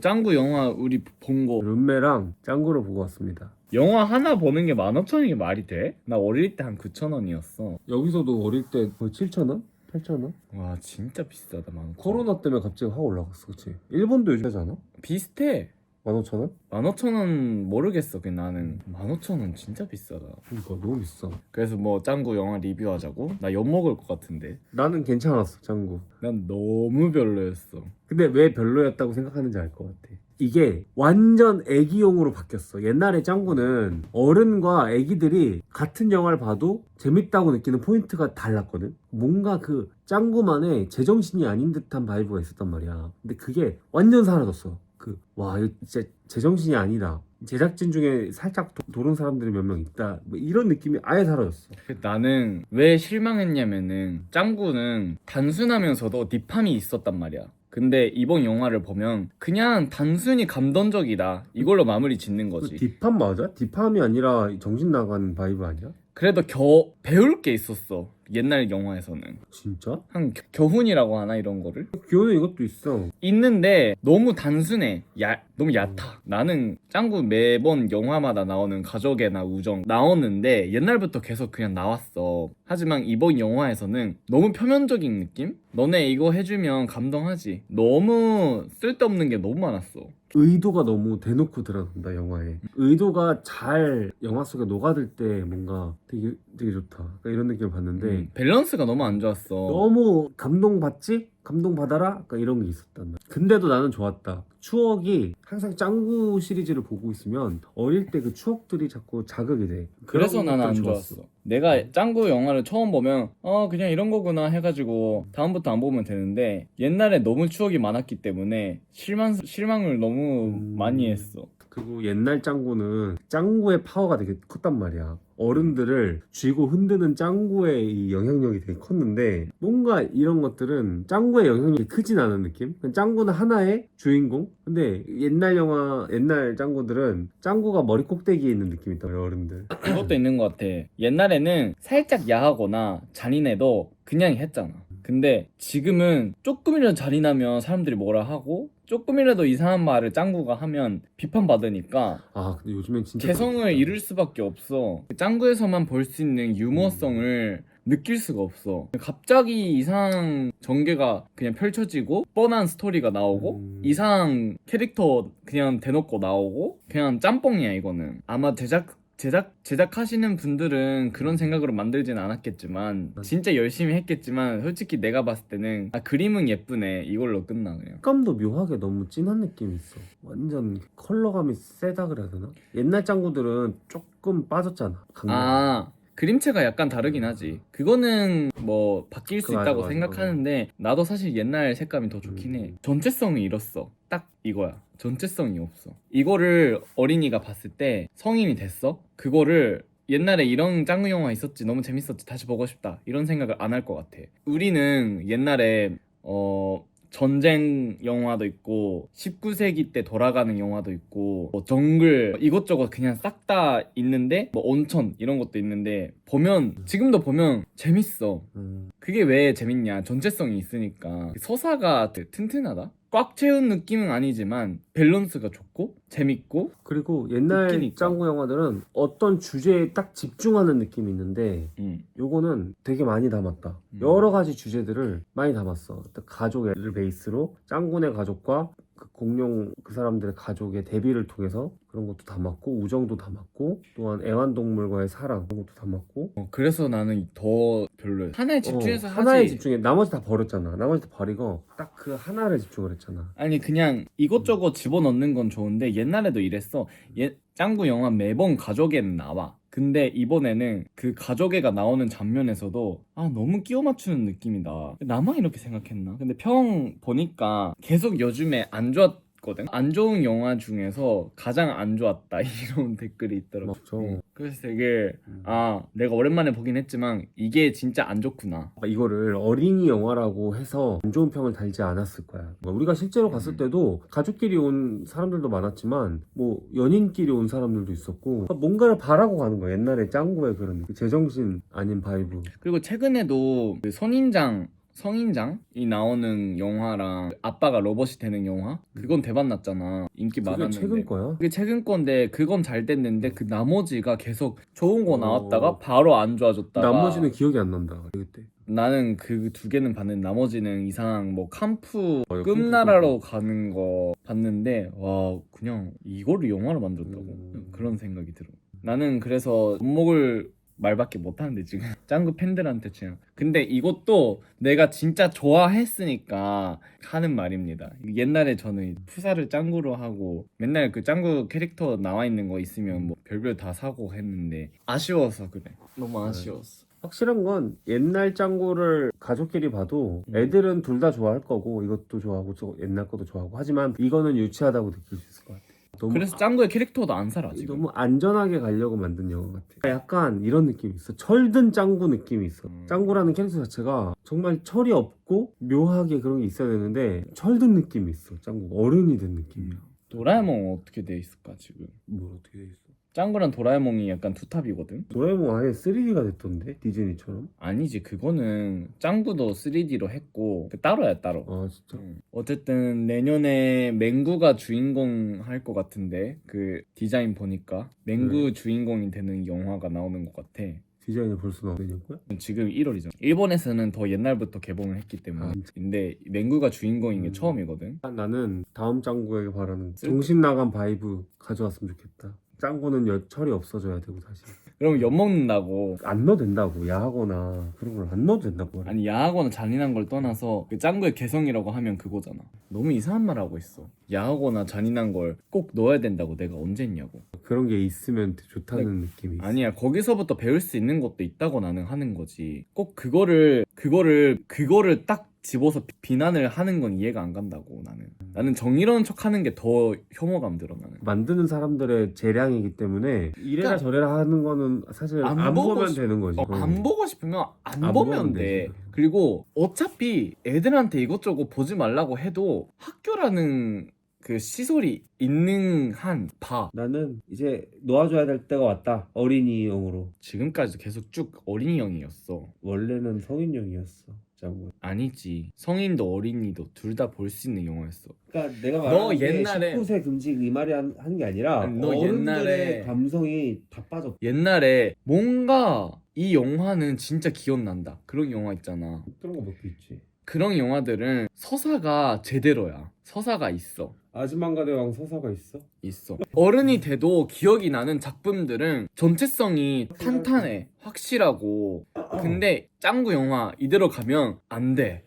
짱구 영화 우리 본 거 룸메랑 짱구를 보고 왔습니다. 영화 하나 보는 게 15,000원이 말이 돼? 나 어릴 때 한 9,000원이었어. 여기서도 어릴 때 거의 7,000원? 8,000원? 와 진짜 비싸다 15,000원. 코로나 때문에 갑자기 확 올라갔어, 그치? 일본도 요즘 하지 않아? 비슷해. 15,000원? 15,000원 모르겠어. 그냥 나는 15,000원 진짜 비싸다. 그러니까 너무 비싸. 그래서 뭐 짱구 영화 리뷰하자고? 나 엿먹을 것 같은데. 나는 괜찮았어, 짱구. 난 너무 별로였어. 근데 왜 별로였다고 생각하는지 알 것 같아. 이게 완전 애기용으로 바뀌었어. 옛날에 짱구는 어른과 애기들이 같은 영화를 봐도 재밌다고 느끼는 포인트가 달랐거든. 뭔가 그 짱구만의 제정신이 아닌 듯한 바이브가 있었단 말이야. 근데 그게 완전 사라졌어. 와, 이거 진짜 제정신이 아니다. 제작진 중에 살짝 도른 사람들이 몇 명 있다. 뭐 이런 느낌이 아예 사라졌어. 나는 왜 실망했냐면은 짱구는 단순하면서도 딥함이 있었단 말이야. 근데 이번 영화를 보면 그냥 단순히 감동적이다 이걸로 마무리 짓는 그 거지. 딥함 맞아? 딥함이 아니라 정신 나간 바이브 아니야? 그래도 배울 게 있었어 옛날 영화에서는. 진짜? 한 교훈이라고 하나 이런 거를 귀여운 이것도 있어. 있는데 너무 단순해. 너무 얕아. 나는 짱구 매번 영화마다 나오는 가족애나 우정 나오는데 옛날부터 계속 그냥 나왔어. 하지만 이번 영화에서는 너무 표면적인 느낌? 너네 이거 해주면 감동하지. 너무 쓸데없는 게 너무 많았어. 의도가 너무 대놓고 드러난다 영화에. 의도가 잘 영화 속에 녹아들 때 뭔가 되게 좋다. 그러니까 이런 느낌을 받는데 밸런스가 너무 안 좋았어. 너무 감동받지? 감동받아라? 그러니까 이런 게 있었단 말이야. 근데도 나는 좋았다. 추억이 항상 짱구 시리즈를 보고 있으면 어릴 때 그 추억들이 자꾸 자극이 돼. 그래서 그런 나는 안 것들이 좋았어. 내가 짱구 영화를 처음 보면 그냥 이런 거구나 해가지고 다음부터 안 보면 되는데 옛날에 너무 추억이 많았기 때문에 실망을 너무 많이 했어. 그리고 옛날 짱구는 짱구의 파워가 되게 컸단 말이야. 어른들을 쥐고 흔드는 짱구의 이 영향력이 되게 컸는데 뭔가 이런 것들은 짱구의 영향력이 크진 않은 느낌? 그냥 짱구는 하나의 주인공? 근데 옛날 짱구들은 짱구가 머리 꼭대기에 있는 느낌이 있단 말이야, 어른들. 그것도 있는 것 같아. 옛날에는 살짝 야하거나 잔인해도 그냥 했잖아. 근데 지금은 조금이라도 잔인하면 사람들이 뭐라 하고 조금이라도 이상한 말을 짱구가 하면 비판받으니까 근데 요즘엔 진짜 개성을 그렇다. 잃을 수밖에 없어. 짱구에서만 볼 수 있는 유머성을 느낄 수가 없어. 갑자기 이상한 전개가 그냥 펼쳐지고 뻔한 스토리가 나오고 이상한 캐릭터 그냥 대놓고 나오고 그냥 짬뽕이야 이거는. 아마 제작하시는 분들은 그런 생각으로 만들진 않았겠지만 진짜 열심히 했겠지만 솔직히 내가 봤을 때는 그림은 예쁘네 이걸로 끝나 그냥. 색감도 묘하게 너무 진한 느낌이 있어. 완전 컬러감이 세다 그래야 되나? 옛날 짱구들은 조금 빠졌잖아. 그림체가 약간 다르긴 하지. 그거는 뭐 바뀔 수 있다고 맞아. 생각하는데 나도 사실 옛날 색감이 더 좋긴 해. 전체성을 잃었어. 딱 이거야. 전체성이 없어. 이거를 어린이가 봤을 때 성인이 됐어? 그거를 옛날에 이런 짱구 영화 있었지 너무 재밌었지 다시 보고 싶다 이런 생각을 안 할 것 같아. 우리는 옛날에 전쟁 영화도 있고 19세기 때 돌아가는 영화도 있고 뭐 정글 이것저것 그냥 싹 다 있는데 뭐 온천 이런 것도 있는데 지금도 보면 재밌어. 그게 왜 재밌냐? 전체성이 있으니까. 서사가 튼튼하다? 꽉 채운 느낌은 아니지만 밸런스가 좋고 재밌고 그리고 옛날 웃기니까. 짱구 영화들은 어떤 주제에 딱 집중하는 느낌이 있는데 요거는 되게 많이 담았다. 여러 가지 주제들을 많이 담았어. 가족을 베이스로 짱구네 가족과 그 공룡 그 사람들의 가족의 대비를 통해서 그런 것도 담았고 우정도 담았고 또한 애완동물과의 사랑 그런 것도 담았고 그래서 나는 더 별로야. 하나에 집중해서 하나에 하지. 집중해. 나머지 다 버렸잖아. 나머지 다 버리고 딱 그 하나를 집중을 했잖아. 아니 그냥 이것저것 집어넣는 건 좋은데 옛날에도 이랬어. 짱구 영화 매번 가족애는 나와. 근데 이번에는 그 가족애가 나오는 장면에서도 너무 끼워 맞추는 느낌이다. 나만 이렇게 생각했나? 근데 평 보니까 계속 요즘에 안 좋았거든. 안 좋은 영화 중에서 가장 안 좋았다 이런 댓글이 있더라고. 맞죠. 그래서 되게 내가 오랜만에 보긴 했지만 이게 진짜 안 좋구나. 이거를 어린이 영화라고 해서 안 좋은 평을 달지 않았을 거야. 우리가 실제로 갔을 때도 가족끼리 온 사람들도 많았지만 뭐 연인끼리 온 사람들도 있었고 뭔가를 바라고 가는 거야. 옛날에 짱구의 그런 제정신 아닌 바이브. 그리고 최근에도 그 성인장이 나오는 영화랑 아빠가 로봇이 되는 영화 그건 대박 났잖아. 인기 그게 많았는데. 최근 거야? 그게 최근 건데 그건 잘 됐는데 그 나머지가 계속 좋은 거 어. 나왔다가 바로 안 좋아졌다가. 나머지는 기억이 안 난다 그때. 나는 그 두 개는 봤는데 나머지는 이상한 뭐 캄프 맞아, 끝나라로 가는 거 봤는데 와 그냥 이거를 영화로 만들었다고 그런 생각이 들어. 나는 그래서 못 먹을 말밖에 못하는데 지금 짱구 팬들한테 그냥. 근데 이것도 내가 진짜 좋아했으니까 하는 말입니다. 옛날에 저는 푸사를 짱구로 하고 맨날 그 짱구 캐릭터 나와 있는 거 있으면 뭐 별별 다 사고 했는데 아쉬워서 그래. 너무 아쉬웠어. 확실한 건 옛날 짱구를 가족끼리 봐도 애들은 둘 다 좋아할 거고 이것도 좋아하고 저 옛날 것도 좋아하고 하지만 이거는 유치하다고 느낄 수 있을 것 같아. 너무 그래서 짱구의 캐릭터도 안 살아 지금. 너무 안전하게 가려고 만든 영화 같아. 약간 이런 느낌이 있어. 철든 짱구 느낌이 있어. 짱구라는 캐릭터 자체가 정말 철이 없고 묘하게 그런 게 있어야 되는데 철든 느낌이 있어. 짱구 어른이 된 느낌이야. 도라에몽 어떻게 돼 있을까 지금? 뭐 어떻게 돼 있어? 짱구랑 도라에몽이 약간 투탑이거든? 도라에몽 아예 3D가 됐던데 디즈니처럼. 아니지 그거는 짱구도 3D로 했고 그 따로야 따로. 아 진짜. 어쨌든 내년에 맹구가 주인공 할 것 같은데 그 디자인 보니까 맹구 주인공이 되는 영화가 나오는 것 같아. 디자인이 벌써 나오는 거야? 지금 1월이잖아. 일본에서는 더 옛날부터 개봉을 했기 때문에. 아, 진짜? 근데 맹구가 주인공인 게 처음이거든. 나는 다음 짱구에게 바라는 정신 나간 바이브 가져왔으면 좋겠다. 짱구는 철이 없어져야 되고 사실 그럼 엿먹는다고. 안 넣어도 된다고. 야하거나 그런 걸 안 넣어도 된다고 말해. 아니 야하거나 잔인한 걸 떠나서 그 짱구의 개성이라고 하면 그거잖아. 너무 이상한 말 하고 있어. 야하거나 잔인한 걸 꼭 넣어야 된다고 내가 언제 했냐고. 그런 게 있으면 되게 좋다는 느낌이 있어. 아니야 거기서부터 배울 수 있는 것도 있다고 나는 하는 거지. 꼭 그거를 딱 집어서 비난을 하는 건 이해가 안 간다고 나는 정의로운 척하는 게 더 혐오감 들어 나는. 만드는 사람들의 재량이기 때문에 이래라 그러니까 저래라 하는 거는 사실 안 보면 되는 거지. 안 보고 싶으면 안 안 보면 보면 돼. 되지. 그리고 어차피 애들한테 이것저것 보지 말라고 해도 학교라는 그 시설이 있는 한 봐. 나는 이제 놓아줘야 될 때가 왔다. 어린이용으로. 지금까지도 계속 쭉 어린이형이었어. 원래는 성인용이었어. 짱구. 아니지. 성인도 어린이도 둘 다 볼 수 있는 영화였어. 그러니까 내가 너 말하는 게 옛날에- 19세 금지 이 말이 하는 게 아니라 아니, 너 어른들의 옛날에- 감성이 다 빠졌어. 옛날에 뭔가 이 영화는 진짜 기억난다. 그런 영화 있잖아. 그런 거 몇 개 있지. 그런 영화들은 서사가 제대로야. 서사가 있어. 아즈만가 대왕 서사가 있어? 있어. 어른이 돼도 기억이 나는 작품들은 전체성이 탄탄해. 확실하고. 근데 짱구 영화 이대로 가면 안 돼.